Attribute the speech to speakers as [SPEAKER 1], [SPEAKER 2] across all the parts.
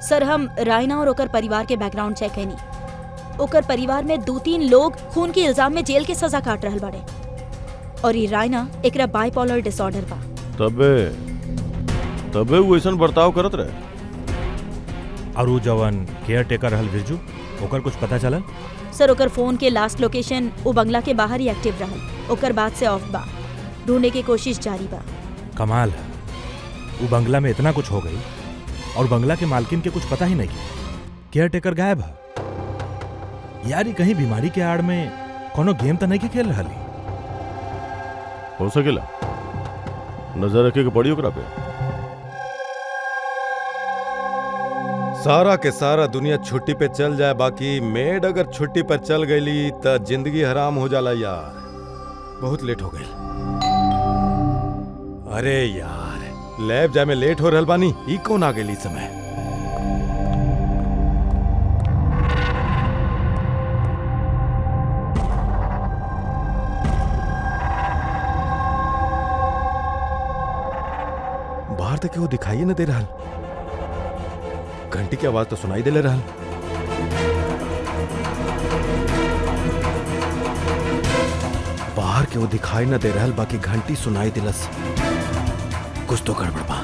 [SPEAKER 1] सर हम रायना और ओकर परिवार के बैकग्राउंड चेक कैनी। ओकर परिवार में 2-3 लोग खून के इल्जाम में जेल के सजा काट रहल बाड़े और ये रायना एकरा बाइपोलर डिसऑर्डर बा।
[SPEAKER 2] तबे वो ऐसा बर्ताव करत रहे।
[SPEAKER 3] और वो जवान केयर टेकर रहल बिरजू, ओकर कुछ पता चलल?
[SPEAKER 1] सर ओकर फोन के लास्ट लोकेशन वो बंगला के बाहर ही एक्टिव रहल, ओकर बाद से ऑफ बा। ढूंढने की कोशिश जारी बा।
[SPEAKER 3] कमाल है, वो बंगला में इतना कुछ हो गई और बंगला के मालकिन के कुछ पता ही नहीं। केयर टेकर गायब है यार। कहीं बीमारी के आड़ में कोनो गेम तो नहीं खेल रही?
[SPEAKER 2] हो सकेला, नजर रखे के पड़ी ओकरा पे।
[SPEAKER 4] सारा के सारा दुनिया छुट्टी पे चल जाए, बाकी मेड अगर छुट्टी पर चल गई तो जिंदगी हराम हो जाला यार। बहुत लेट हो गई। अरे यार, लैब जाए में लेट हो रहल बानी, ई कौन आ गई समय? बाहर तक वो दिखाई न दे रहा। घंटी की आवाज तो सुनाई दे ले रहा। बाहर के वो दिखाई न दे रहा, बाकी घंटी सुनाई दिलस। कुछ तो गड़बड़ बा।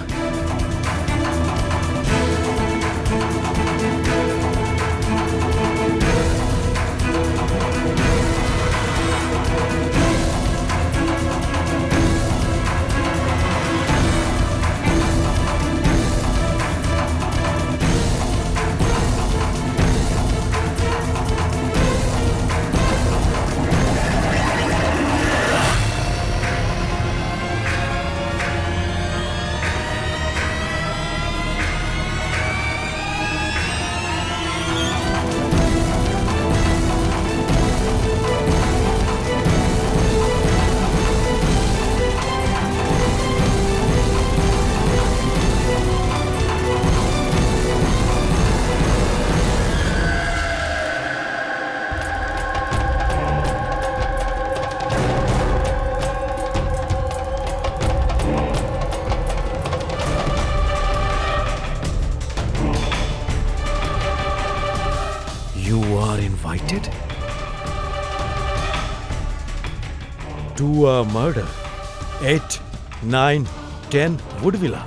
[SPEAKER 4] Invited to a murder. 8, 9, 10 Woodvilla,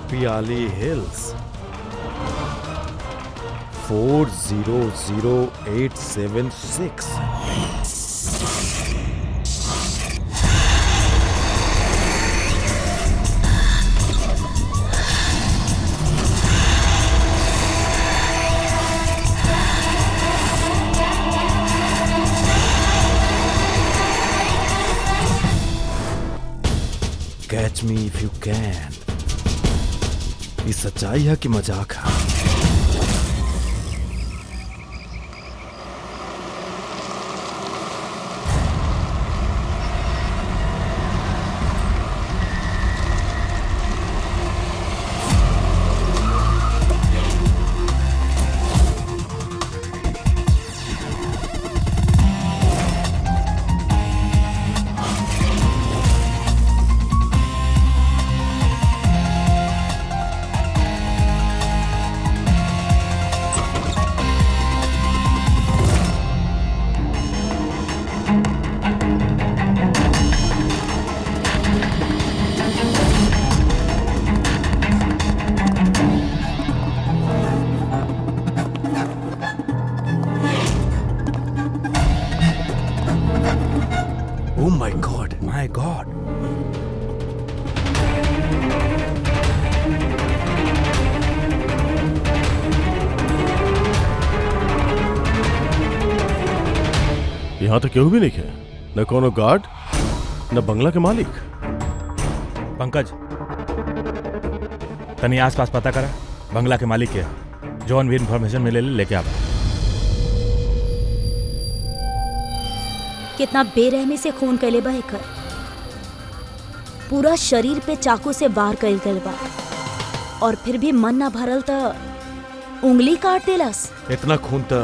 [SPEAKER 4] Piali Hills, 400876. Catch me if you can. ये सच्चाई है कि मजाक है? Oh my God!
[SPEAKER 3] My God!
[SPEAKER 2] यहाँ तो केहू भी नहीं है, न कोनो गार्ड न बंगला के मालिक।
[SPEAKER 3] पंकज, तनी आसपास पता करा बंगला के मालिक के जौन भी इंफॉर्मेशन मिले लेके आवा।
[SPEAKER 1] कितना बेरहमी से खून कैले बा एकर। पूरा शरीर पे चाकू से वार कैल गइल बा और फिर भी मन ना भरल त उंगली काट देलस।
[SPEAKER 4] इतना खून त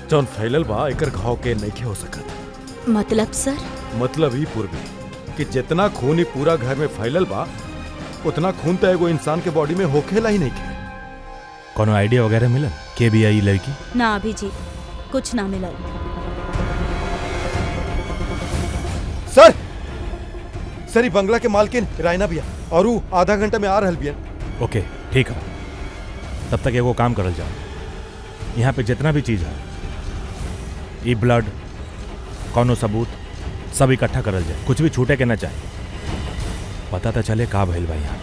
[SPEAKER 4] जौन फैलल बा एकर घाव के नहीं हो सकत।
[SPEAKER 1] मतलब सर?
[SPEAKER 4] मतलब ही पूर्वी कि जितना खून ही पूरा घर में फैलल बा उतना खून तो एगो इंसान के बॉडी में होखेला ही नहीं के।
[SPEAKER 3] कोनो आइडिया वगैरह मिलल के भी आई लड़की?
[SPEAKER 1] ना अभिजीत, कुछ ना मिलल।
[SPEAKER 4] सर सर, ई बंगला के मालकिन रायना बिया और ऊ आधा घंटा में आ रहल बिया।
[SPEAKER 3] ओके ठीक है, तब तक एगो काम करल जाओ, यहाँ पे जितना भी चीज है, ई ब्लड, कौनो सबूत, सब इकट्ठा करल जाए, कुछ भी छूटे के ना चाहे, पता तो चले का भइल बा यहाँ।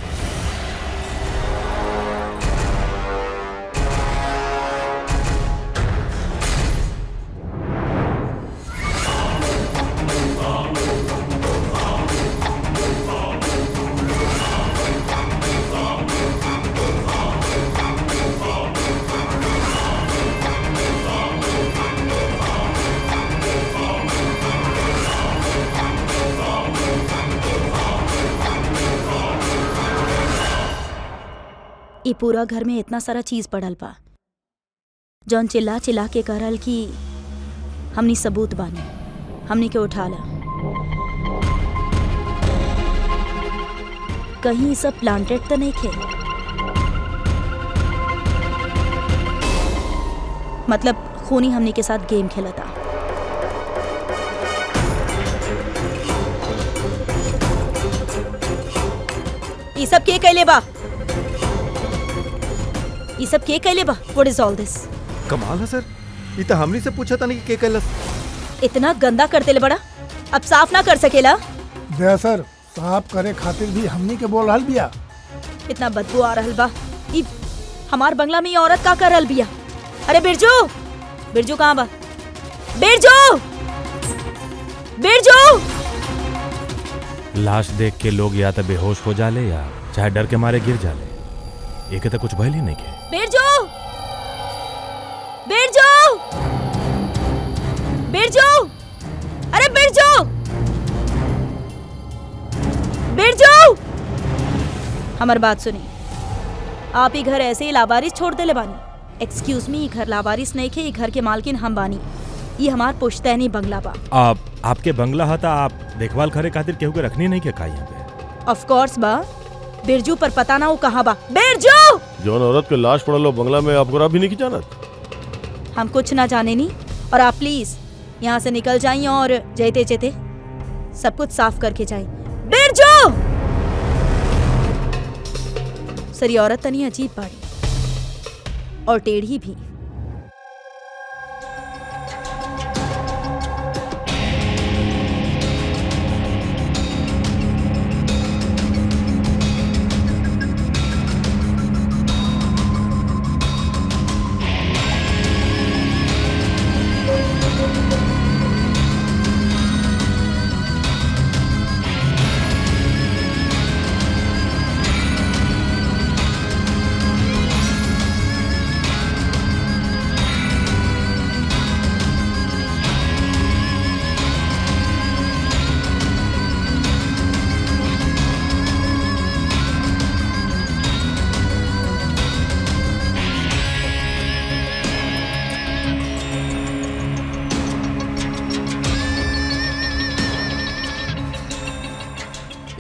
[SPEAKER 1] ई पूरा घर में इतना सारा चीज पड़ल बा जौन चिल्ला चिल्ला के करल कि हमनी सबूत बानी, हमनी के उठा ला। कहीं सब प्लांटेड तो नहीं खे? मतलब खूनी हमनी के साथ गेम खेलता। ई सब के कैले बा? ये सब के कैले बा? What is all this?
[SPEAKER 4] कमाल है सर, ई तो हमनी से पूछा था नहीं कि के कैलस।
[SPEAKER 1] इतना गंदा करते ले बड़ा, अब साफ ना कर सकेला?
[SPEAKER 5] दया सर, साफ करे खातिर भी हमनी के बोल रहल बिया।
[SPEAKER 1] इतना बदबू आ रहल बा। ई हमार बंगला में ये औरत का कर रहल बिया? अरे बिरजू, बिरजू कहाँ बा? बिरजू, बिरजू!
[SPEAKER 3] लाश देख के लोग या तो बेहोश हो जाले या चाहे डर के मारे गिर जाले, एक तो कुछ भइल ही नहीं के।
[SPEAKER 1] बिरजू! बिरजू! बिरजू! अरे बिरजू! बिरजू! हमार बात सुनी, आप ही घर ऐसे ही लावारिस छोड़ देले बानी। एक्सक्यूज मी, घर लावारिस नहीं खे, घर के मालकिन हम बानी। ये हमार पुश्तैनी बंगला बा।
[SPEAKER 3] आप आपके बंगला हता, आप देखभाल करे खातिर केहू के रखनी नहीं के का यहाँ पे?
[SPEAKER 1] ऑफ कोर्स बा। बिरजू पर पता ना वो कहाँ बा। बिरजू!
[SPEAKER 2] जौन औरत के लाश पड़ल हो बंगला में, आपको भी नहीं की जानत?
[SPEAKER 1] हम कुछ ना जाने नी, और आप प्लीज यहाँ से निकल जाइए और जेते जेते सब कुछ साफ करके जाइए। बिरजू! सर, ये औरत तनी अजीब बाड़ी और टेढ़ी भी।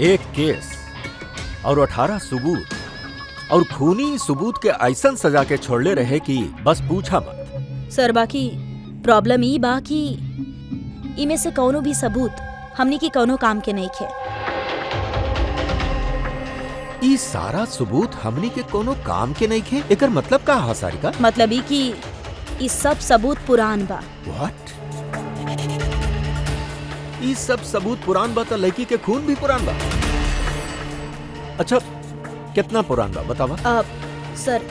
[SPEAKER 6] एक केस और 18 सबूत और खूनी सबूत के ऐसन सजा के छोड़ले रहे कि बस पूछा मत।
[SPEAKER 1] सर, बाकी प्रॉब्लम ई बा कि इमे से कौनो भी सबूत हमनी की कौनो काम के नहीं खे।
[SPEAKER 6] ई सारा सबूत हमनी के कोनो काम के नहीं खे, एकर मतलब का है सारिका?
[SPEAKER 1] मतलब ई कि ई सब सबूत पुरान बा।
[SPEAKER 6] व्हाट? ई सब सबूत पुरान बा, तो लड़की के खून भी पुरान बा। अच्छा, कितना पुरान बा बतावा?
[SPEAKER 1] सर,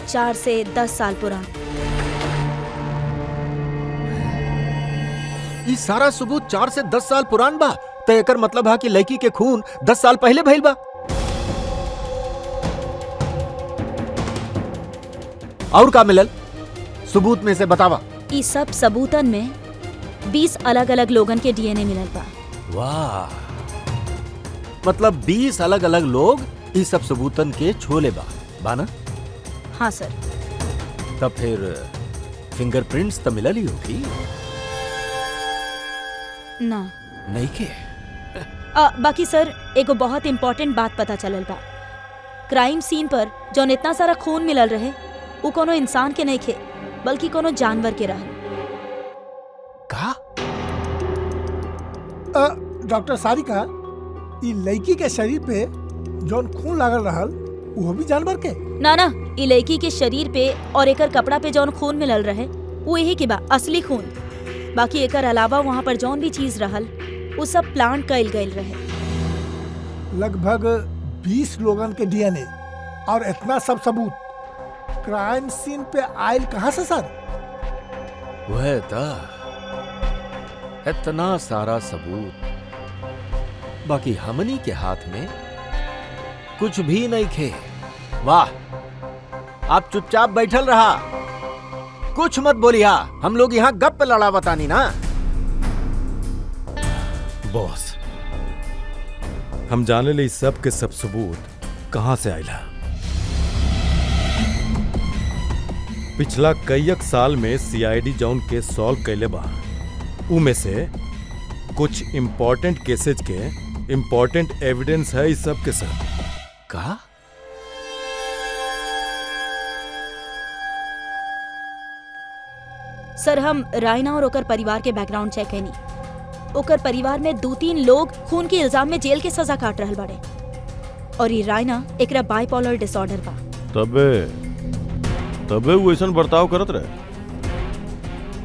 [SPEAKER 1] 4 से 10 साल पुरान।
[SPEAKER 6] ई सारा सबूत 4 से 10 साल पुरान बा, तो एकर मतलब है कि लड़की के खून 10 साल पहले भइल बा। और का मिलल सबूत में से बतावा?
[SPEAKER 1] ई सब सबूतन में 20 अलग अलग लोगन के डीएनए मिलल बा।
[SPEAKER 6] वाह, मतलब 20 अलग अलग लोग इस सब सबूतन के छोले बा ना?
[SPEAKER 1] हाँ सर।
[SPEAKER 6] तब फिर फिंगरप्रिंट्स तो मिलल ही होगी
[SPEAKER 1] ना।
[SPEAKER 6] नहीं के?
[SPEAKER 1] बाकी सर एगो बहुत इम्पोर्टेंट बात पता चलल बा। क्राइम सीन पर जौन इतना सारा खून मिलल रहे वो कोनो इंसान के नहीं खे बल्कि कोनो जानवर के रहल।
[SPEAKER 6] का
[SPEAKER 5] डॉक्टर सारिका, ई लड़की के शरीर पे जौन खून लागल रहल वो भी जानवर के?
[SPEAKER 1] ना ना, ई लड़की के शरीर पे और एकर कपड़ा पे जौन खून मिलल रहे वो यही के बा, असली खून। बाकी एकर अलावा वहाँ पर जौन भी चीज रहल वो सब प्लांट कइल गइल रहे।
[SPEAKER 5] लगभग 20 लोगन के डीएनए और इतना सब सबूत क्राइम सीन पे आयल कहाँ से सर?
[SPEAKER 6] वह था इतना सारा सबूत, बाकी हमनी के हाथ में कुछ भी नहीं खे। वाह, आप चुपचाप बैठल रहा, कुछ मत बोलिया। हम लोग यहाँ गप लड़ा बतानी ना।
[SPEAKER 4] बॉस, हम जाने ले सब के सब सबूत कहां से आइला। पिछला कईक साल में सीआईडी जौन केस सॉल्व कैले बा, उमे से कुछ इम्पोर्टेंट केसेज के इम्पोर्टेंट एविडेंस है इस सब के सब।
[SPEAKER 6] का
[SPEAKER 1] सर हम रायना और ओकर परिवार के बैकग्राउंड चेक कैनी। ओकर परिवार में 2-3 लोग खून के इल्जाम में जेल के सजा काट रहल बाड़े और ये रायना एकरा बाइपोलर डिसऑर्डर बा।
[SPEAKER 2] तबे वो ऐसा बर्ताव करत रहे।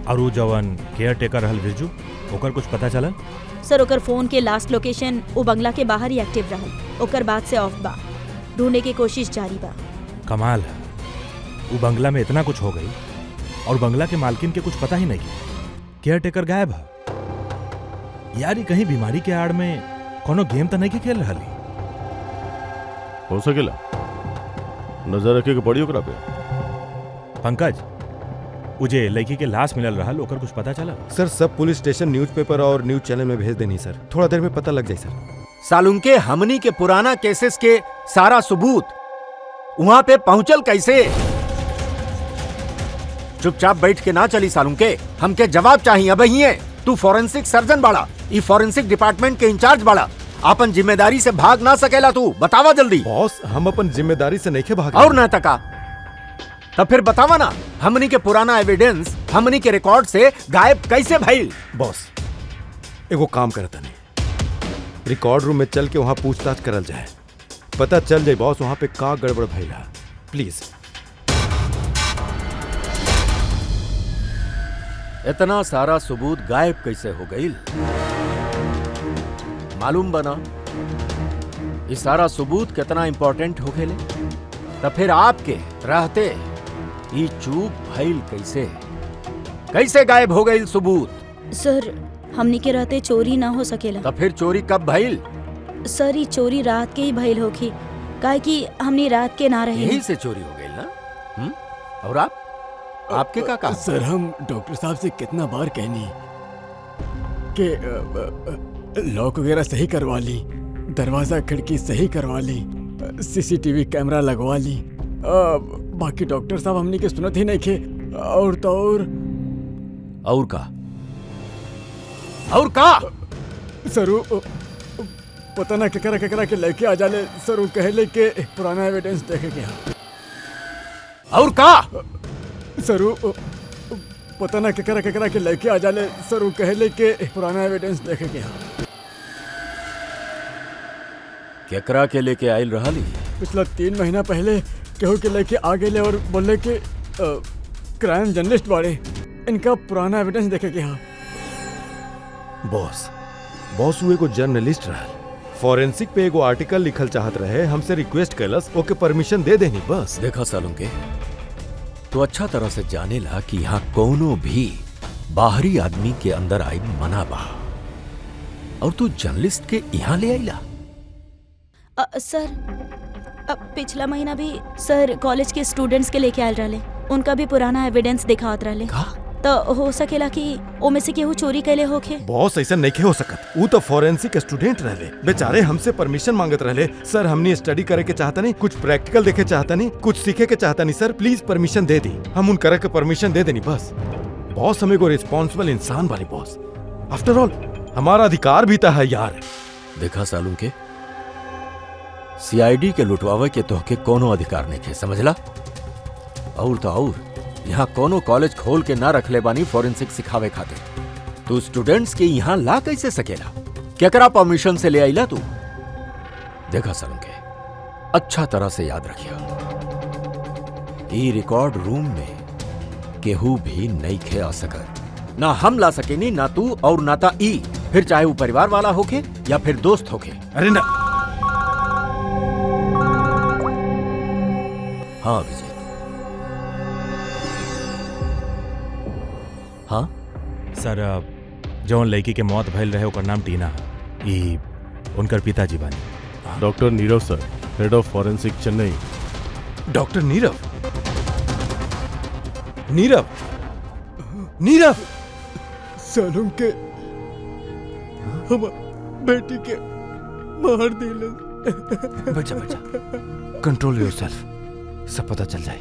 [SPEAKER 3] और वो जवन केयर टेकर रहल बिरजू, ओकर कुछ पता चलल?
[SPEAKER 1] सर ओकर फोन के लास्ट लोकेशन वो बंगला के बाहर ही एक्टिव रहल, ओकर बाद से ऑफ बा। ढूंढने की कोशिश जारी बा।
[SPEAKER 3] कमाल है, वो बंगला में इतना कुछ हो गई और बंगला के मालकिन के कुछ पता ही नहीं। केयर टेकर गायब है। यार ये कहीं बीमारी के आड़ में कोनो गेम तो नहीं के खेल रही?
[SPEAKER 2] हो सकेला, नजर रखे के पड़ी ओकरा पे।
[SPEAKER 3] पंकज, उजे लड़की के लाश मिलल रहल, ओकर कुछ पता चला?
[SPEAKER 4] सर सब पुलिस स्टेशन, न्यूज़पेपर और न्यूज चैनल में भेज देनी सर, थोड़ा देर में पता लग जाए सर।
[SPEAKER 6] सालुंके हमनी के पुराना केसेस के सारा सबूत वहां पे पहुंचल कैसे? चुपचाप बैठ के ना चली सालुंके, हमके जवाब चाहिए। अब ही है तू फॉरेंसिक सर्जन बाड़ा, ई फॉरेंसिक डिपार्टमेंट के इंचार्ज बाड़ा, अपन जिम्मेदारी से भाग ना सकेला तू? बतावा जल्दी।
[SPEAKER 4] बॉस, हम अपन जिम्मेदारी से नहीं भाग।
[SPEAKER 6] और ना तका तब फिर बतावा ना, हमनी के पुराना एविडेंस हमनी के रिकॉर्ड से गायब कैसे भइल?
[SPEAKER 4] बॉस, एगो काम करता नहीं, रिकॉर्ड रूम में चल के वहां पूछताछ करल जाए, पता चल जाए बॉस वहां पे का गड़बड़ भइला। प्लीज।
[SPEAKER 6] इतना सारा सबूत गायब कैसे हो गई? मालूम बना ये सारा सबूत कितना इंपॉर्टेंट हो खेले? तब फिर आपके रहते ये चूक भइल कैसे? कैसे गायब हो गई सबूत?
[SPEAKER 1] सर हमनी के रहते चोरी ना हो सकेला।
[SPEAKER 6] तब फिर चोरी कब भइल?
[SPEAKER 1] सर ये चोरी रात के ही भइल होखी, काहे कि हमनी रात के ना रहे।
[SPEAKER 6] यही से चोरी हो गई ना? और आपके का कहा?
[SPEAKER 7] सर हम डॉक्टर साहब से कितना बार कहनी कि लॉक वगैरह सही करवा ली, दरवाजा खिड़की सही करवा ली, सीसीटीवी कैमरा लगवा ली, बाकी डॉक्टर साहब हमने के सुनत ही नहीं खे। और तो
[SPEAKER 6] और का? और का?
[SPEAKER 7] सर पता ना केकरा के लेके आ जाले। सर वो कहले के पुराना एविडेंस देखे के।
[SPEAKER 6] और का?
[SPEAKER 7] सर पता ना केकरा के लेके आ जाले। सर वो कहले के पुराना एविडेंस देखे के।
[SPEAKER 6] केकरा के लेके आयल रहली?
[SPEAKER 7] पिछला 3 महीना पहले केहू के लेके आ गए और बोले के क्राइम जर्नलिस्ट बाड़े, इनका पुराना एविडेंस देखे के।
[SPEAKER 4] बॉस वो एगो जर्नलिस्ट रहा, फॉरेंसिक पे एगो आर्टिकल लिखल चाहत रहे, हमसे रिक्वेस्ट कैलस, ओके परमिशन दे देनी बस।
[SPEAKER 6] देखा सालुंके, तो अच्छा तरह से जाने ला कि यहाँ कोनो भी बाहरी आदमी के अंदर आई मना बा, और तू जर्नलिस्ट के यहाँ ले आईला।
[SPEAKER 1] सर पिछला महीना भी सर कॉलेज के स्टूडेंट्स के लेके आयल रहले, उनका भी पुराना एविडेंस दिखावत रहले। तो हो सकेला कि ओमे से केहू चोरी कैले होखे।
[SPEAKER 4] बॉस ऐसा नहीं हो सकत, वो तो फॉरेंसिक स्टूडेंट रहले, बेचारे हमसे परमिशन मांगत रहले। सर हमने स्टडी करे के चाहता नहीं, कुछ प्रैक्टिकल देखे चाहता नहीं, कुछ सीखे के चाहता नहीं। सर प्लीज परमिशन दे दी, हम उन करे के परमिशन दे देनी बस। बॉस हमें को रिस्पॉन्सिबल इंसान वाली बॉस, आफ्टर ऑल हमारा अधिकार भी था है यार।
[SPEAKER 6] देखा सालू के सीआईडी के लुटवावे के तोहके कोनो अधिकार नहीं थे, समझला? और तो और यहाँ कोनो कॉलेज खोल के ना रखले बानी फॉरेंसिक सिखावे खातिर। तू स्टूडेंट्स के यहाँ ला कैसे सकेला? केकरा परमिशन से ले आईला तू? देखा सालू के अच्छा तरह से याद रखिया, ई रिकॉर्ड रूम में केहू भी नहीं खे आ सकत। ना हम ला सकेनी, ना तू और ना ता ई, फिर चाहे वो परिवार वाला होके या फिर दोस्त होके।
[SPEAKER 4] अरे ना।
[SPEAKER 6] हाँ विजय। हाँ
[SPEAKER 3] सर, जौन लड़की के मौत भइल रहे ओकर नाम टीना है। ई उनकर पिताजी बानी।
[SPEAKER 2] Doctor Nirav sir, head of forensic Chennai.
[SPEAKER 4] Doctor Nirav? Nirav? Nirav?
[SPEAKER 7] सालू के हम बेटी के मार दिले।
[SPEAKER 4] बचा बचा, कंट्रोल योरसेल्फ, सब पता चल जाए।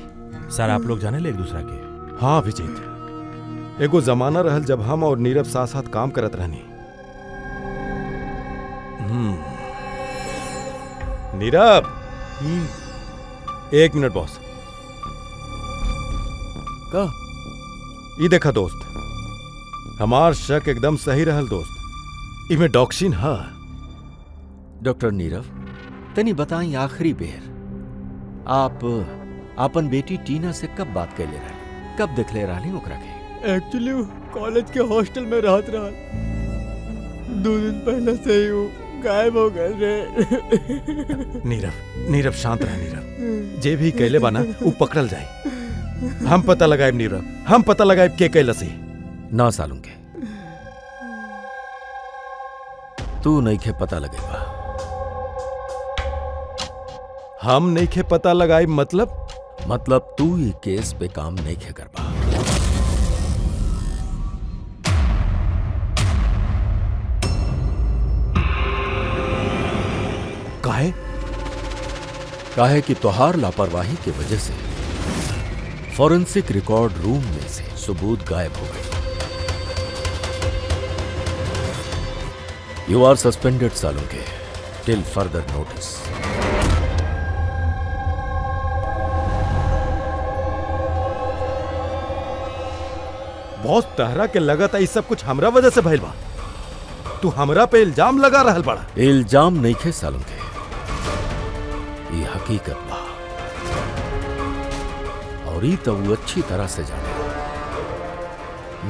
[SPEAKER 3] सर, आप लोग जाने ले एक दूसरा के?
[SPEAKER 4] हाँ अभिजीत, एगो जमाना रहल जब हम और नीरव साथ साथ काम करत रहनी। नीरव, एक मिनट बॉस।
[SPEAKER 7] का?
[SPEAKER 4] ई देखा दोस्त, हमार शक एकदम सही रहल दोस्त। इमे डॉक्सिन है।
[SPEAKER 6] डॉक्टर नीरव, तनी बताई आखिरी बेर आप अपन बेटी टीना से कब बात कर ले रहे, कब दिखले रही ओकरा के?
[SPEAKER 7] एक्चुअली वो कॉलेज के हॉस्टल में रहत रहा, 2 दिन पहले से ही वो गायब हो गए रे।
[SPEAKER 4] नीरव, नीरव शांत रह नीरव। जे भी कैले बाना वो पकड़ल जाए। हम पता लगाएब नीरव, हम पता लगाएब के कैलसी।
[SPEAKER 6] ना सालू के तू नहीं खे पता लगेगा।
[SPEAKER 4] हम नहीं खे पता लगाएब
[SPEAKER 6] मतलब तू ये केस पे काम नहीं खे कर पा।
[SPEAKER 4] काहे?
[SPEAKER 6] काहे कि तोहार लापरवाही की वजह से फॉरेंसिक रिकॉर्ड रूम में से सबूत गायब हो गए। यू आर सस्पेंडेड सालू के, टिल फर्दर नोटिस।
[SPEAKER 4] बहुत तहरा के लगता है सब कुछ हमरा वजह से भइल बा। तू हमरा पे इल्जाम लगा रहल बड़ा।
[SPEAKER 6] इल्जाम नहीं खे सालू के, ये हकीकत बा और ई तो वो अच्छी तरह से जाने।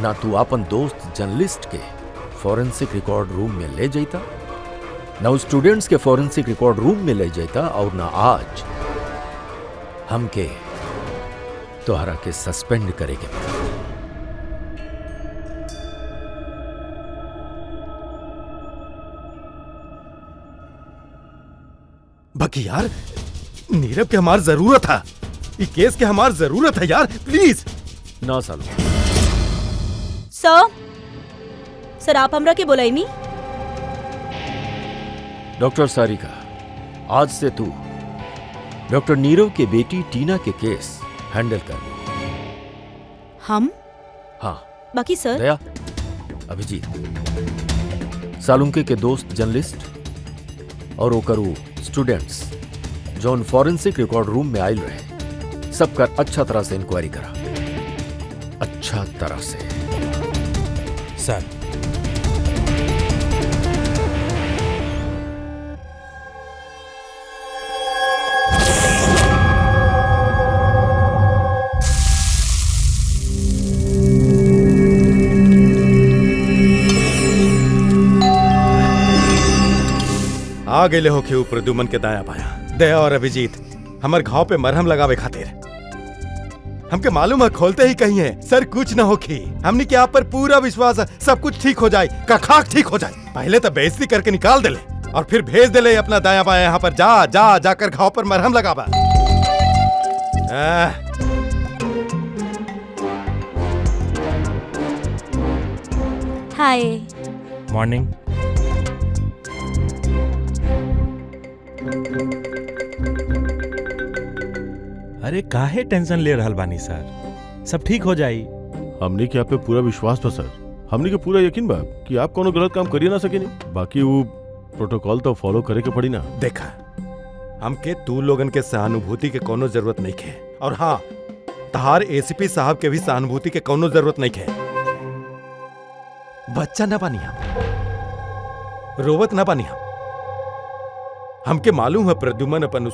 [SPEAKER 6] ना तू अपन दोस्त जर्नलिस्ट के फॉरेंसिक रिकॉर्ड रूम में ले जाता, ना उस स्टूडेंट्स के फॉरेंसिक रिकॉर्ड रूम में ले जाता, और ना आज हमके तोहरा के सस्पेंड करे के पड़ा।
[SPEAKER 4] बाकी यार, नीरव के हमार जरूरत है, ये केस के हमार जरूरत है यार, प्लीज।
[SPEAKER 6] ना सालू।
[SPEAKER 1] सर आप हमरा के बोलाई नहीं?
[SPEAKER 6] डॉक्टर सारिका, आज से तू डॉक्टर नीरव के बेटी टीना के केस हैंडल कर लो।
[SPEAKER 1] हम?
[SPEAKER 6] हाँ।
[SPEAKER 1] बाकी सर?
[SPEAKER 6] दया, अभिजीत, सालुंके के दोस्त जर्नलिस्ट और ओकरू स्टूडेंट्स जौन फॉरेंसिक रिकॉर्ड रूम में आयल रहे, सबकर अच्छा तरह से इंक्वायरी करा, अच्छा तरह से।
[SPEAKER 3] सर,
[SPEAKER 4] आ गए हो के प्रद्युमन के दाया पाया। दया और अभिजीत हमार घाव पे मरहम लगावे खातिर। हमके मालूम है खोलते ही कही है सर कुछ ना होखी। हमने के आप पर पूरा विश्वास है, सब कुछ ठीक हो जाए, का खाक ठीक हो जाए। पहले तो बेइज्जती करके निकाल देले और फिर भेज देले अपना दाया पाया यहाँ पर, जा जा जाकर घाव पर मरहम लगावा।
[SPEAKER 1] हाय।
[SPEAKER 3] मॉर्निंग। अरे काहे टेंशन ले रहल बानी सर, सब ठीक हो जाई।
[SPEAKER 2] हमने के आप पे पूरा विश्वास था सर, हमने के पूरा यकीन बा कि आप कोनो गलत काम करिए ना सकेनी। बाकी वो प्रोटोकॉल तो फॉलो करे के पड़ी ना।
[SPEAKER 4] देखा, हमके तू लोगन के सहानुभूति के कोनो जरूरत नहीं है, और हाँ, तहार एसीपी साहब के भी सहानुभूति के कोनो जरूरत नहीं है। बच्चा ना बानी हम, रोवत ना बानी हम। हमके मालूम है प्रद्युमन अपन